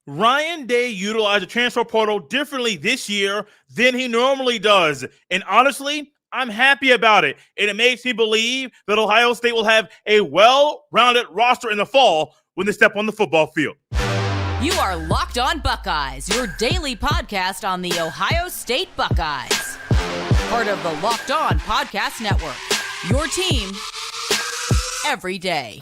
Ryan Day utilized the transfer portal differently this year than he normally does. And honestly, I'm happy about it. And it makes me believe that Ohio State will have a well-rounded roster in the fall when they step on the football field. You are Locked On Buckeyes, your daily podcast on the Ohio State Buckeyes. Part of the Locked On Podcast Network, your team every day.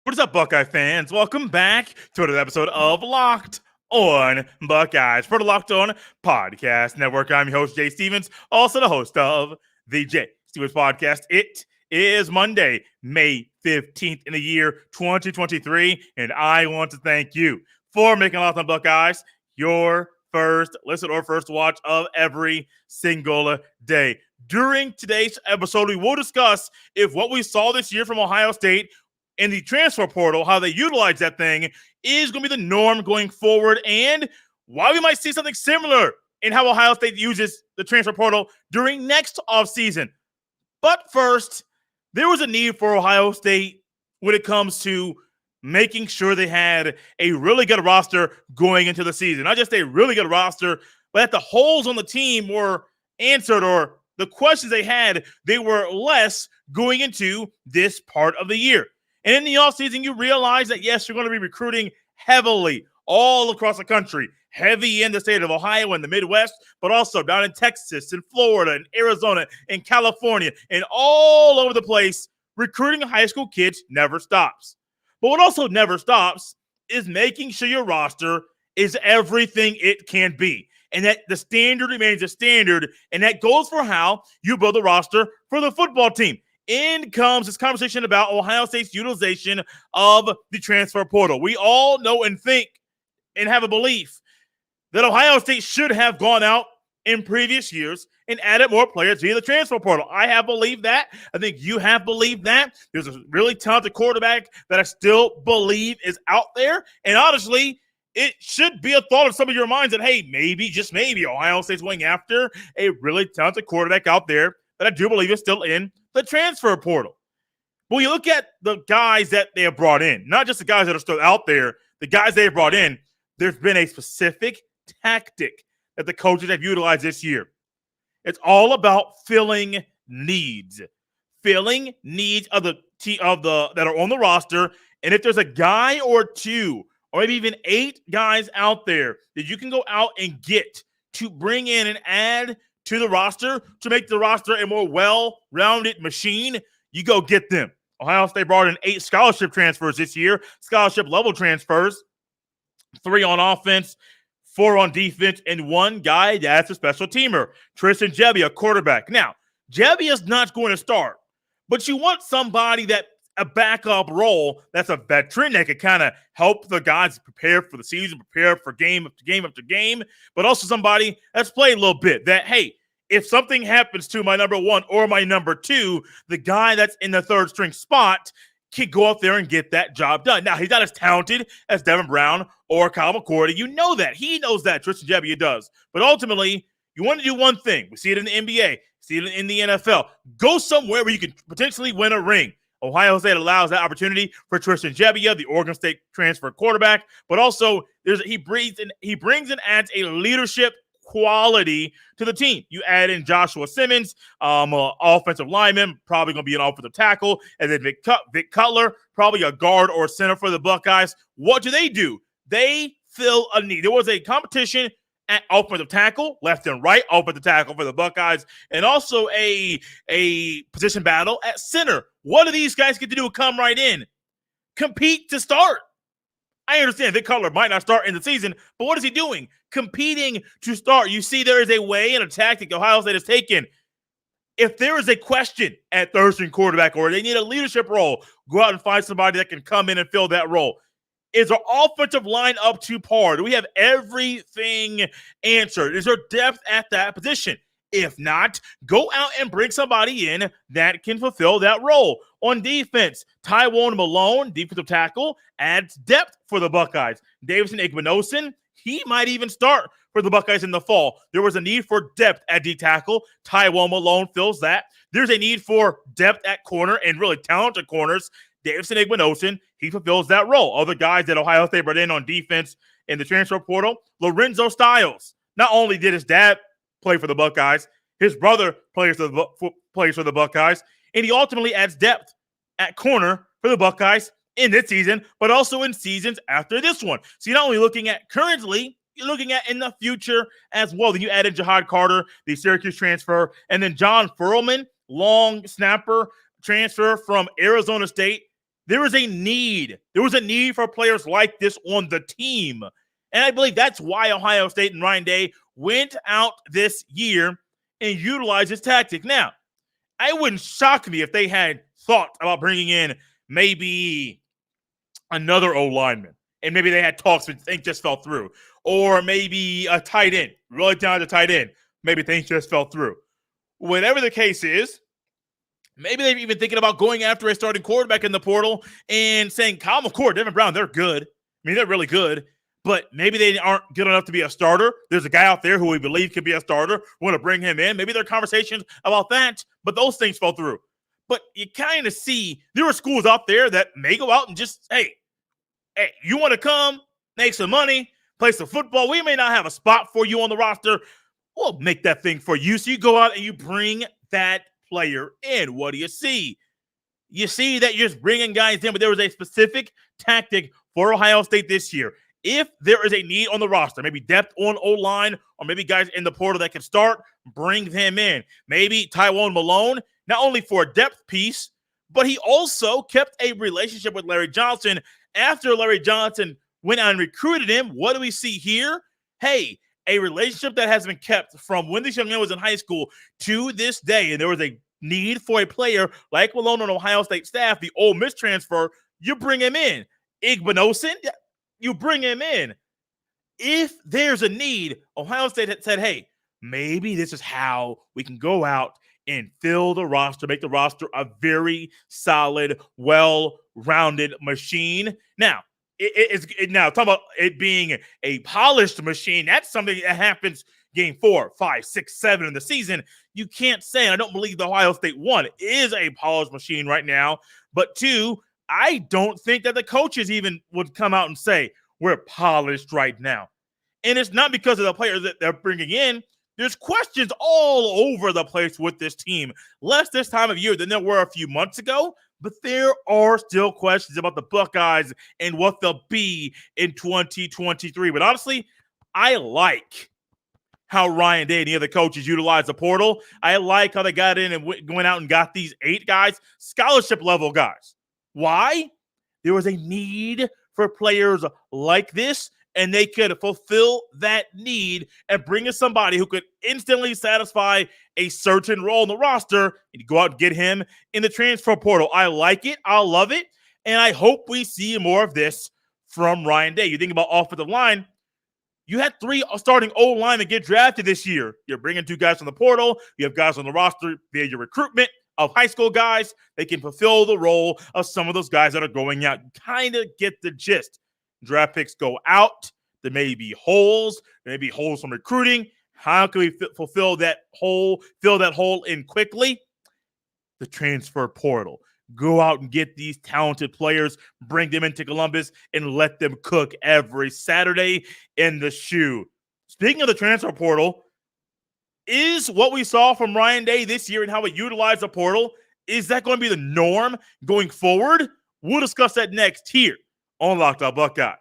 What's up, Buckeye fans? Welcome back to another episode of Locked On Buckeyes for the Locked On Podcast Network. I'm your host, Jay Stevens, also the host of the Jay Stevens Podcast. It is Monday, May 15th in the year 2023, and I want to thank you for making Locked On Buckeyes your first listen or first watch of every single day. During today's episode, we will discuss if what we saw this year from Ohio State in the transfer portal, how they utilize that thing, is going to be the norm going forward, and why we might see something similar in how Ohio State uses the transfer portal during next offseason. But first, there was a need for Ohio State when it comes to making sure they had a really good roster going into the season. Not just a really good roster, but that the holes on the team were answered, or the questions they had, they were less going into this part of the year. And in the offseason, you realize that, yes, you're going to be recruiting heavily all across the country, heavy in the state of Ohio and the Midwest, but also down in Texas and Florida and Arizona and California and all over the place. Recruiting high school kids never stops. But what also never stops is making sure your roster is everything it can be, and that the standard remains a standard, and that goes for how you build a roster for the football team. In comes this conversation about Ohio State's utilization of the transfer portal. We all know and think and have a belief that Ohio State should have gone out in previous years and added more players via the transfer portal. I have believed that. I think you have believed that. There's a really talented quarterback that I still believe is out there. And honestly, it should be a thought of some of your minds that, hey, maybe, just maybe, Ohio State's going after a really talented quarterback out there that I do believe is still in the transfer portal. But when you look at the guys that they have brought in, not just the guys that are still out there, the guys they have brought in, there's been a specific tactic that the coaches have utilized this year. It's all about filling needs of the that are on the roster. And if there's a guy or two, or maybe even 8 guys out there that you can go out and get to bring in and add to the roster to make the roster a more well-rounded machine, you go get them. Ohio State brought in 8 scholarship transfers this year, scholarship-level transfers, 3 on offense, 4 on defense, and 1 guy that's a special teamer, Tristan Gebbia, a quarterback. Now, Gebbia is not going to start, but you want somebody that a backup role that's a veteran that can kind of help the guys prepare for the season, prepare for game after game after game, but also somebody that's played a little bit that, hey, if something happens to my number 1 or my number 2, the guy that's in the third string spot can go up there and get that job done. Now, he's not as talented as Devin Brown or Kyle McCourty. You know that. He knows that. Tristan Gebbia does. But ultimately, you want to do one thing. We see it in the NBA. See it in the NFL. Go somewhere where you can potentially win a ring. Ohio State allows that opportunity for Tristan Gebbia, the Oregon State transfer quarterback, but also he brings and adds a leadership quality to the team. You add in Joshua Simmons, offensive lineman, probably going to be an offensive tackle, and then Vic Cutler, probably a guard or center for the Buckeyes. What do? They fill a need. There was a competition at offensive tackle, left and right offensive tackle for the Buckeyes, and also a position battle at center. What do these guys get to do? Come right in, compete to start. I understand Vic Cutler might not start in the season, but what is he doing? Competing to start. You see, there is a way and a tactic Ohio State has taken. If there is a question at third string quarterback or they need a leadership role, go out and find somebody that can come in and fill that role. Is our offensive line up to par? Do we have everything answered? Is there depth at that position? If not, go out and bring somebody in that can fulfill that role. On defense, Tywone Malone, defensive tackle, adds depth for the Buckeyes. Davison Igbinosun, he might even start for the Buckeyes in the fall. There was a need for depth at D tackle. Tywone Malone fills that. There's a need for depth at corner and really talented corners. Davison Igbinosun, he fulfills that role. Other guys that Ohio State brought in on defense in the transfer portal, Lorenzo Styles. Not only did his dad play for the Buckeyes, his brother plays for the Buckeyes, and he ultimately adds depth at corner for the Buckeyes in this season, but also in seasons after this one. So you're not only looking at currently, you're looking at in the future as well. Then you added Jahad Carter, the Syracuse transfer, and then John Furlman, long snapper transfer from Arizona State. There was a need. There was a need for players like this on the team. And I believe that's why Ohio State and Ryan Day went out this year and utilized this tactic. Now, it wouldn't shock me if they had thought about bringing in maybe another O-lineman, and maybe they had talks but things just fell through. Or maybe a tight end, really talented tight end. Maybe things just fell through. Whatever the case is, maybe they're even thinking about going after a starting quarterback in the portal and saying, Kyle McCord, Devin Brown, they're good. I mean, they're really good. But maybe they aren't good enough to be a starter. There's a guy out there who we believe could be a starter. We want to bring him in. Maybe there are conversations about that, but those things fell through. But you kind of see there are schools out there that may go out and just, hey, you want to come, make some money, play some football. We may not have a spot for you on the roster. We'll make that thing for you. So you go out and you bring that player in. What do you see? You see that you're just bringing guys in, but there was a specific tactic for Ohio State this year. If there is a need on the roster, maybe depth on O-line, or maybe guys in the portal that can start, bring them in. Maybe Tywone Malone, not only for a depth piece, but he also kept a relationship with Larry Johnson. After Larry Johnson went out and recruited him, what do we see here? Hey, a relationship that has been kept from when this young man was in high school to this day, and there was a need for a player like Malone on Ohio State staff, the Ole Miss transfer, you bring him in. Igbinosun, you bring him in. If there's a need, Ohio State had said, hey, maybe this is how we can go out and fill the roster, make the roster a very solid, well-rounded machine. Now, now talking about it being a polished machine, that's something that happens game 4, 5, 6, 7 in the season. You can't say, and I don't believe the Ohio State 1 is a polished machine right now, but 2, I don't think that the coaches even would come out and say, we're polished right now. And it's not because of the players that they're bringing in. There's questions all over the place with this team. Less this time of year than there were a few months ago, but there are still questions about the Buckeyes and what they'll be in 2023. But honestly, I like how Ryan Day and the other coaches utilize the portal. I like how they got in and went out and got these 8 guys, scholarship level guys. Why? There was a need for players like this, and they could fulfill that need and bring in somebody who could instantly satisfy a certain role in the roster, and you go out and get him in the transfer portal. I like it. I love it. And I hope we see more of this from Ryan Day. You think about offensive line, you had 3 starting O-linemen get drafted this year. You're bringing 2 guys from the portal. You have guys on the roster via your recruitment of high school guys. They can fulfill the role of some of those guys that are going out. Kind of get the gist. Draft picks go out. There may be holes. There may be holes from recruiting. How can we fulfill that hole, fill that hole in quickly? The transfer portal. Go out and get these talented players, bring them into Columbus, and let them cook every Saturday in the shoe. Speaking of the transfer portal, is what we saw from Ryan Day this year and how he utilized the portal, is that going to be the norm going forward? We'll discuss that next here on Locked On Buckeyes.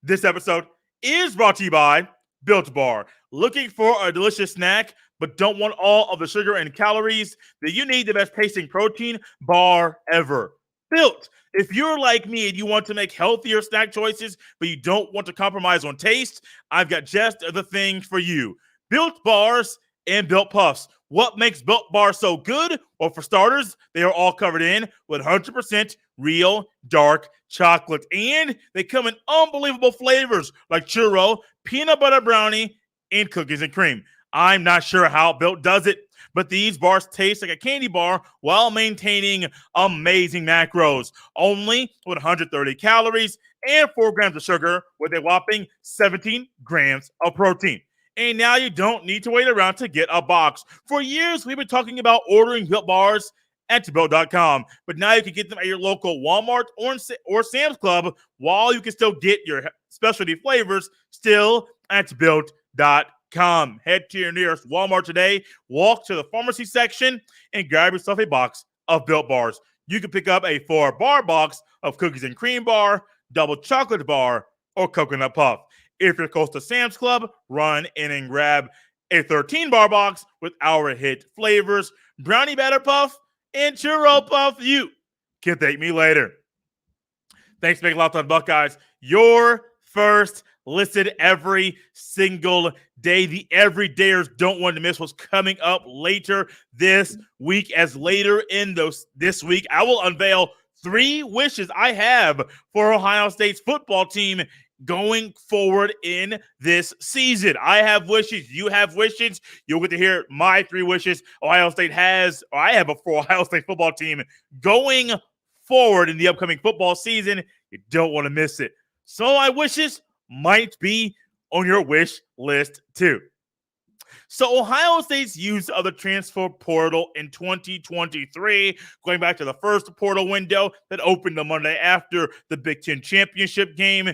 This episode is brought to you by Built Bar. Looking for a delicious snack but don't want all of the sugar and calories? Then you need the best tasting protein bar ever. Built. If you're like me and you want to make healthier snack choices but you don't want to compromise on taste, I've got just the thing for you. Built Bars and Built Puffs. What makes Built Bars so good? Well, for starters, they are all covered in with 100% real dark chocolate. And they come in unbelievable flavors like churro, peanut butter brownie, and cookies and cream. I'm not sure how Built does it, But these bars taste like a candy bar while maintaining amazing macros. Only with 130 calories and 4 grams of sugar with a whopping 17 grams of protein. And now you don't need to wait around to get a box. For years, we've been talking about ordering Built Bars at Built.com, but now you can get them at your local Walmart or Sam's Club, while you can still get your specialty flavors still at Built.com. Head to your nearest Walmart today, walk to the pharmacy section, and grab yourself a box of Built Bars. You can pick up a 4-bar box of cookies and cream bar, double chocolate bar, or coconut puff. If you're close to Sam's Club, run in and grab a 13-bar box with our hit flavors, brownie batter puff, and churro puff. You can thank me later. Thanks for making Locked On Buckeyes your first listen every single day. The everydayers don't want to miss what's coming up later this week, as later in this week, I will unveil 3 wishes I have for Ohio State's football team going forward in this season. I have wishes. You have wishes. You'll get to hear my 3 wishes Ohio State has, or I have for Ohio State football team going forward in the upcoming football season. You don't want to miss it. Some of my wishes might be on your wish list too. So Ohio State's use of the transfer portal in 2023, going back to the first portal window that opened the Monday after the Big Ten championship game,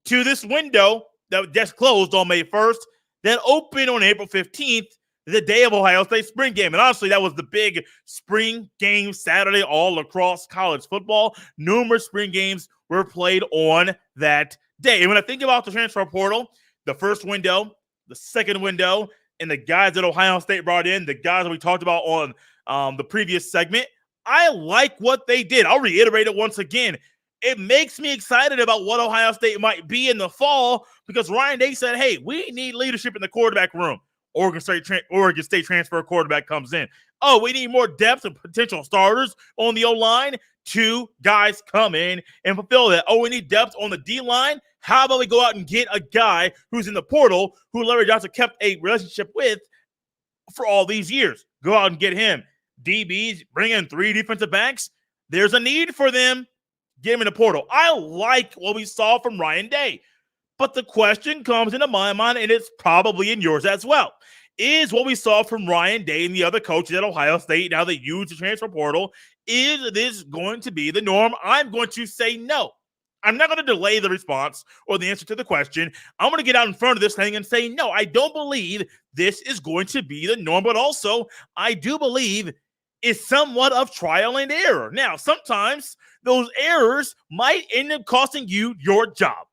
to this window that just closed on May 1st, that opened on April 15th, the day of Ohio State's spring game. And honestly, that was the big spring game Saturday all across college football. Numerous spring games were played on that day. And when I think about the transfer portal, the first window, the second window, and the guys that Ohio State brought in, the guys that we talked about on the previous segment, I like what they did. I'll reiterate it once again. It makes me excited about what Ohio State might be in the fall, because Ryan Day said, hey, we need leadership in the quarterback room. Oregon State transfer quarterback comes in. Oh, we need more depth and potential starters on the O-line. 2 guys come in and fulfill that. Oh, we need depth on the D-line. How about we go out and get a guy who's in the portal who Larry Johnson kept a relationship with for all these years? Go out and get him. DBs, bring in 3 defensive backs. There's a need for them. Get him in the portal. I like what we saw from Ryan Day. But the question comes into my mind, and it's probably in yours as well. Is what we saw from Ryan Day and the other coaches at Ohio State, now they use the transfer portal, is this going to be the norm? I'm going to say no. I'm not going to delay the response or the answer to the question. I'm going to get out in front of this thing and say no. I don't believe this is going to be the norm, but also I do believe it's somewhat of trial and error. Now, sometimes those errors might end up costing you your job.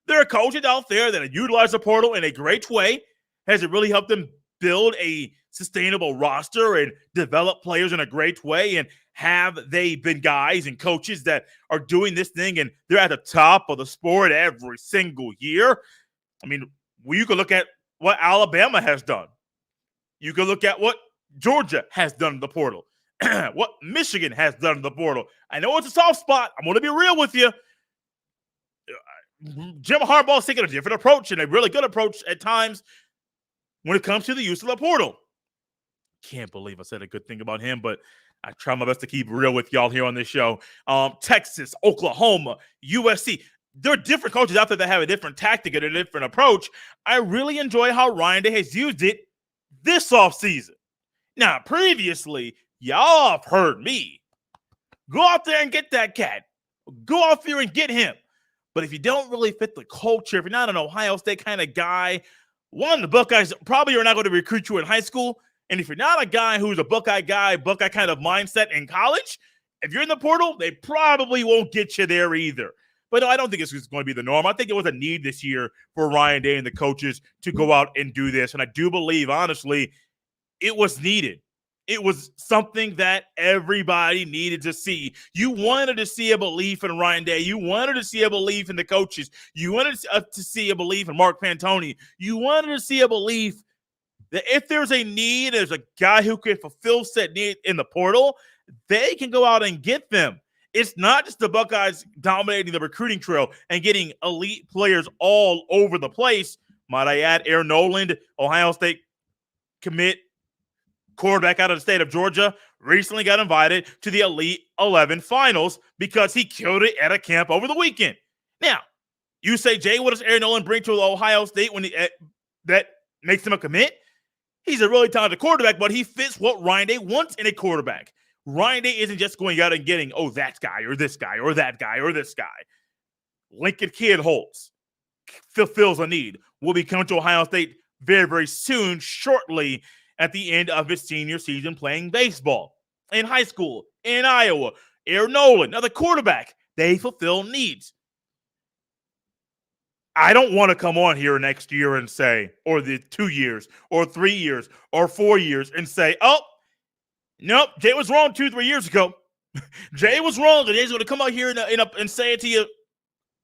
There are coaches out there that have utilized the portal in a great way. Has it really helped them build a sustainable roster and develop players in a great way? And have they been guys and coaches that are doing this thing and they're at the top of the sport every single year? I mean, you can look at what Alabama has done. You can look at what Georgia has done in the portal. What Michigan has done in the portal. I know it's a soft spot. I'm going to be real with you. Jim Harbaugh's taking a different approach, and a really good approach at times when it comes to the use of the portal. Can't believe I said a good thing about him, but I try my best to keep real with y'all here on this show. Texas, Oklahoma, USC. There are different coaches out there that have a different tactic and a different approach. I really enjoy how Ryan Day has used it this offseason. Now, previously, y'all have heard me. Go out there and get that cat. Go out there and get him. But if you don't really fit the culture, if you're not an Ohio State kind of guy, one, the Buckeyes probably are not going to recruit you in high school. And if you're not a guy who's a Buckeye guy, Buckeye kind of mindset in college, if you're in the portal, they probably won't get you there either. But no, I don't think it's going to be the norm. I think it was a need this year for Ryan Day and the coaches to go out and do this. And I do believe, honestly, it was needed. It was something that everybody needed to see. You wanted to see a belief in Ryan Day. You wanted to see a belief in the coaches. You wanted to see a belief in Mark Pantoni. You wanted to see a belief that if there's a need, there's a guy who can fulfill said need in the portal, they can go out and get them. It's not just the Buckeyes dominating the recruiting trail and getting elite players all over the place. Might I add, Aaron Noland, Ohio State commit, quarterback out of the state of Georgia, recently got invited to the Elite 11 finals because he killed it at a camp over the weekend. Now, you say, Jay, what does Aaron Nolan bring to Ohio State that makes him a commit? He's a really talented quarterback, but he fits what Ryan Day wants in a quarterback. Ryan Day isn't just going out and getting, that guy or this guy or that guy or this guy. Lincoln Kidd-Holtz fulfills a need. Will be coming to Ohio State very, very soon, shortly at the end of his senior season playing baseball. In high school, in Iowa, Aaron Nolan, another quarterback, they fulfill needs. I don't want to come on here next year and say, or the 2 years, or 3 years, or 4 years, and say, nope, Jay was wrong 2-3 years ago. Jay was wrong, and Jay's going to come out here and say it to you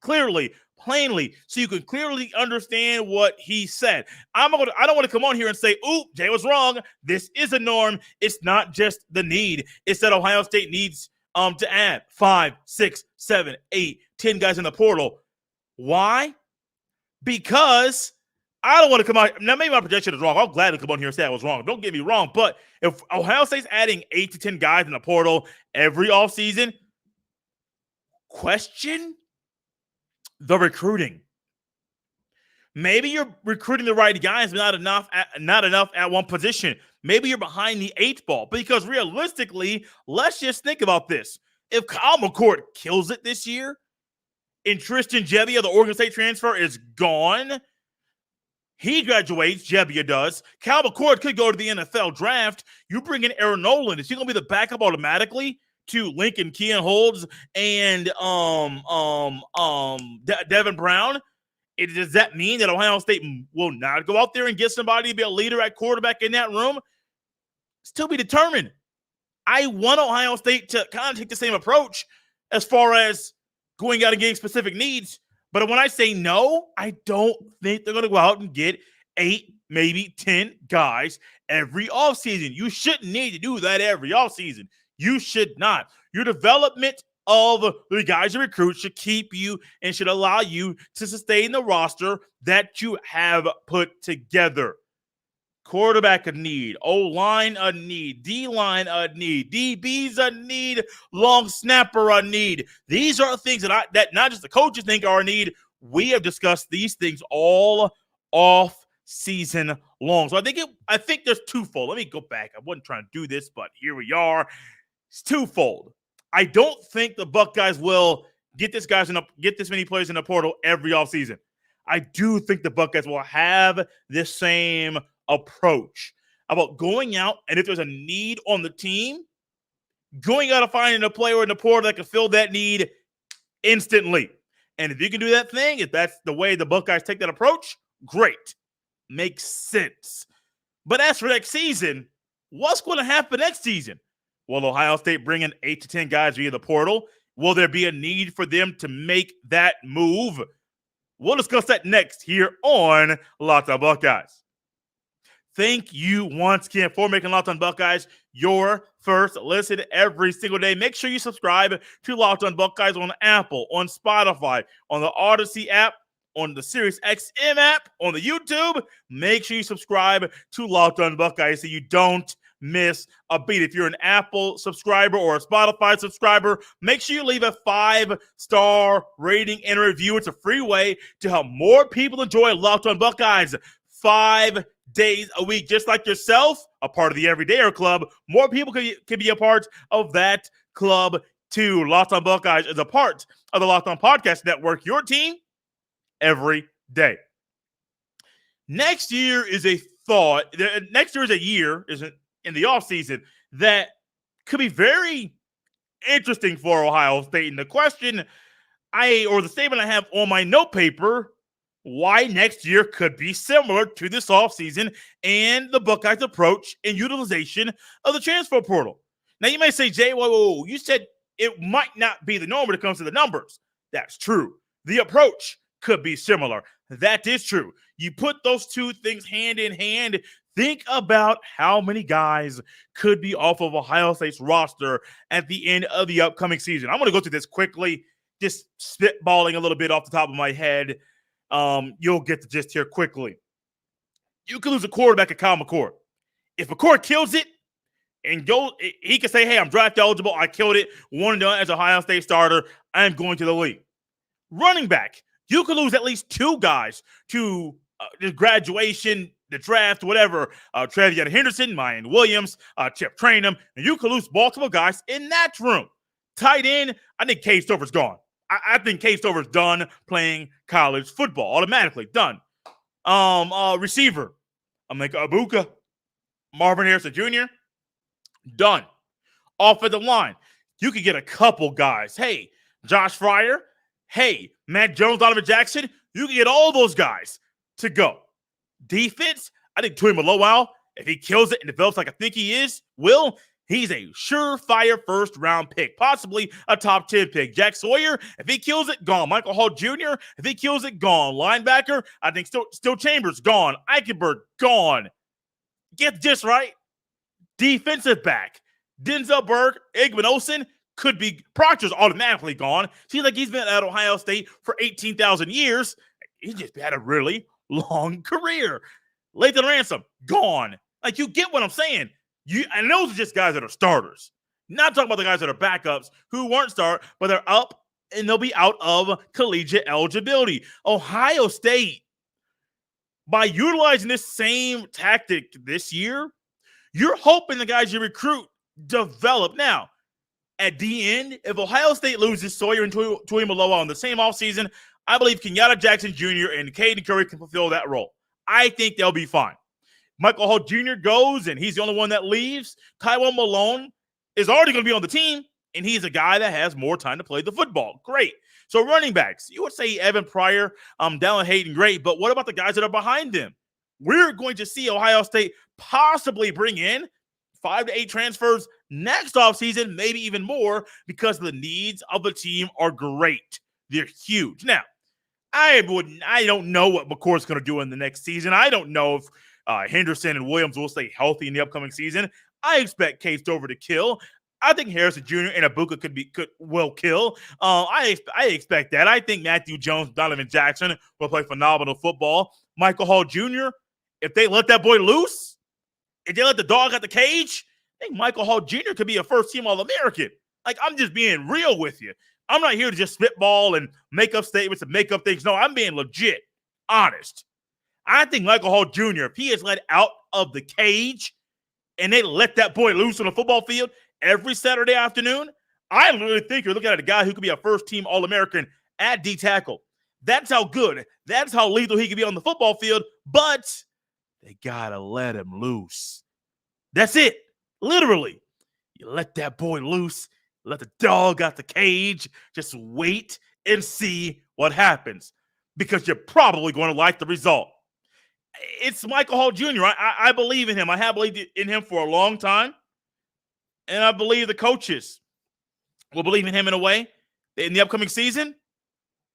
clearly, plainly, so you can clearly understand what he said. I don't want to come on here and say, Jay was wrong. This is a norm. It's not just the need. It's that Ohio State needs to add 5, 6, 7, 8, 10 guys in the portal. Why? Because I don't want to come out. Now, maybe my projection is wrong. I'll gladly come on here and say I was wrong. Don't get me wrong. But if Ohio State's adding 8 to 10 guys in the portal every offseason, question the recruiting. Maybe you're recruiting the right guys, but not enough at one position. Maybe you're behind the 8 ball. Because realistically, let's just think about this. If Kyle McCord kills it this year, and Tristan Gebbia, the Oregon State transfer, is gone. He graduates, Gebbia does. Cal McCord could go to the NFL draft. You bring in Aaron Nolan. Is he going to be the backup automatically to Lincoln Kidd-Holtz and Devin Brown? Does that mean that Ohio State will not go out there and get somebody to be a leader at quarterback in that room? Still be determined. I want Ohio State to kind of take the same approach as far as going out and getting specific needs. But when I say no, I don't think they're going to go out and get 8, maybe 10 guys every offseason. You shouldn't need to do that every offseason. You should not. Your development of the guys you recruit should keep you and should allow you to sustain the roster that you have put together. Quarterback a need, O-line a need, D-line a need, DB's a need, long snapper a need. These are things that not just the coaches think are a need. We have discussed these things all off season long. So I think there's twofold. Let me go back. I wasn't trying to do this, but here we are. It's twofold. I don't think the Buckeyes will get this many players in the portal every offseason. I do think the Buckeyes will have the same approach about going out, and if there's a need on the team, going out and finding a player in the portal that can fill that need instantly. And if you can do that thing, if that's the way the Buckeyes take that approach, great. Makes sense. But as for next season, what's going to happen next season? Will Ohio State bring in 8 to 10 guys via the portal? Will there be a need for them to make that move? We'll discuss that next here on Locked On Buckeyes. Thank you once again for making Locked On Buckeyes your first listen every single day. Make sure you subscribe to Locked On Buckeyes on Apple, on Spotify, on the Odyssey app, on the Sirius XM app, on the YouTube. Make sure you subscribe to Locked On Buckeyes so you don't miss a beat. If you're an Apple subscriber or a Spotify subscriber, make sure you leave a 5-star rating and review. It's a free way to help more people enjoy Locked On Buckeyes 5 days a week, just like yourself, a part of the Everydayer Club. More people can be a part of that club too. Locked On Buckeyes is a part of the Locked On Podcast Network, your team every day. Next year is a year in the offseason that could be very interesting for Ohio State. And the question the statement I have on my note paper, why next year could be similar to this offseason and the Buckeyes' approach and utilization of the transfer portal. Now, you may say, Jay, whoa, you said it might not be the norm when it comes to the numbers. That's true. The approach could be similar. That is true. You put those two things hand in hand. Think about how many guys could be off of Ohio State's roster at the end of the upcoming season. I'm going to go through this quickly, just spitballing a little bit off the top of my head. You'll get the gist here quickly. You can lose a quarterback at Kyle McCord. If McCord kills it, and go, he can say, hey, I'm draft eligible. I killed it. One and done as a Ohio State starter. I am going to the league. Running back, you could lose at least two guys to the graduation, the draft, whatever. Travion Henderson, Mayan Williams, Chip Trainum, and you could lose multiple guys in that room. Tight end, I think Cade Stover's gone. I think Cade Stover's done playing college football. Automatically done. Receiver, Emeka Egbuka, Marvin Harrison Jr., done. Offensive line, you could get a couple guys. Hey, Josh Fryer. Hey, Matt Jones, Donovan Jackson. You can get all those guys to go. Defense, I think Tui Malowau, if he kills it and develops like I think he he's a surefire first-round pick, possibly a top 10 pick. Jack Sawyer, if he kills it, gone. Michael Hall Jr., if he kills it, gone. Linebacker, I think still Chambers, gone. Eichenberg, gone. Get this right. Defensive back, Denzel Burke, Egman Olsen, could be. Proctor's automatically gone. Seems like he's been at Ohio State for 18,000 years. He's just had a really long career. Lathan Ransom, gone. Like, you get what I'm saying. And those are just guys that are starters. Not talking about the guys that are backups who weren't start, but they're up and they'll be out of collegiate eligibility. Ohio State, by utilizing this same tactic this year, you're hoping the guys you recruit develop. Now, at the end, if Ohio State loses Sawyer and Tui Malowau in the same offseason, I believe Kenyatta Jackson Jr. and Caden Curry can fulfill that role. I think they'll be fine. Michael Hall Jr. goes, and he's the only one that leaves. Tywone Malone is already going to be on the team, and he's a guy that has more time to play the football. Great. So running backs, you would say Evan Pryor, Dallin Hayden, great, but what about the guys that are behind them? We're going to see Ohio State possibly bring in 5 to 8 transfers next offseason, maybe even more, because the needs of the team are great. They're huge. Now, I don't know what McCourt's going to do in the next season. I don't know if Henderson and Williams will stay healthy in the upcoming season. I expect Cade Stover to kill. I think Harrison Jr. and Egbuka will kill. I expect that. I think Matthew Jones, Donovan Jackson will play phenomenal football. Michael Hall Jr., if they let that boy loose, if they let the dog out the cage, I think Michael Hall Jr. could be a first-team All-American. Like, I'm just being real with you. I'm not here to just spitball and make up statements and make up things. No, I'm being legit, honest. I think Michael Hall Jr., if he is let out of the cage and they let that boy loose on the football field every Saturday afternoon, I literally think you're looking at a guy who could be a first-team All-American at D-tackle. That's how good, that's how lethal he could be on the football field, but they got to let him loose. That's it. Literally. You let that boy loose, let the dog out the cage, just wait and see what happens, because you're probably going to like the result. It's Michael Hall Jr. I believe in him. I have believed in him for a long time, and I believe the coaches will believe in him in a way. In the upcoming season,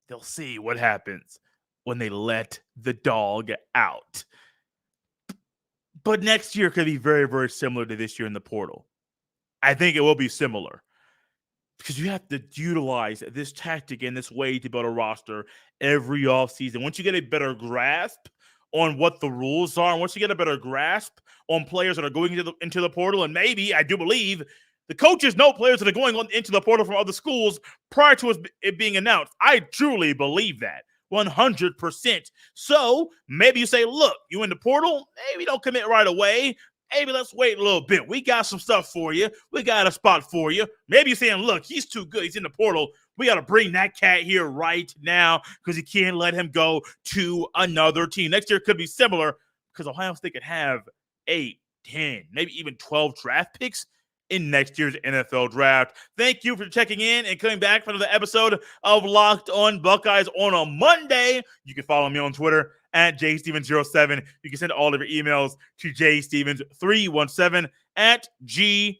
they'll see what happens when they let the dog out. But next year could be very, very similar to this year in the portal. I think it will be similar because you have to utilize this tactic and this way to build a roster every offseason. Once you get a better grasp on what the rules are, and once you get a better grasp on players that are going into the portal, and maybe, I do believe, the coaches know players that are going into the portal from other schools prior to it being announced. I truly believe that. 100%. So maybe you say, look, you in the portal, maybe don't commit right away. Maybe let's wait a little bit. We got some stuff for you. We got a spot for you. Maybe you're saying, look, he's too good. He's in the portal. We got to bring that cat here right now because you can't let him go to another team. Next year could be similar because Ohio State could have 8, 10, maybe even 12 draft picks in next year's NFL draft. Thank you for checking in and coming back for another episode of Locked On Buckeyes on a Monday. You can follow me on Twitter at jstevens07. You can send all of your emails to jstevens317 at gmail.com.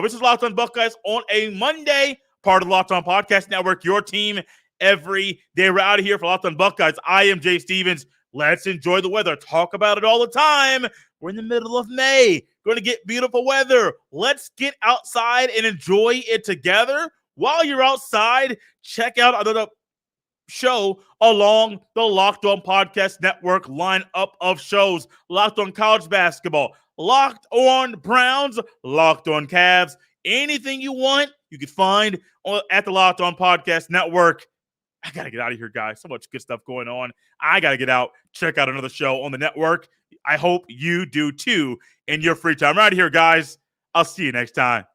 This is Locked On Buckeyes on a Monday, part of the Locked On Podcast Network, your team every day. We're out of here for Locked On Buckeyes. I am Jay Stevens. Let's enjoy the weather. Talk about it all the time. We're in the middle of May. Going to get beautiful weather. Let's get outside and enjoy it together. While you're outside, check out another show along the Locked On Podcast Network lineup of shows. Locked On College Basketball, Locked On Browns, Locked On Cavs. Anything you want, you can find at the Locked On Podcast Network. I got to get out of here, guys. So much good stuff going on. I got to get out, check out another show on the network. I hope you do too in your free time. Right here, guys. I'll see you next time.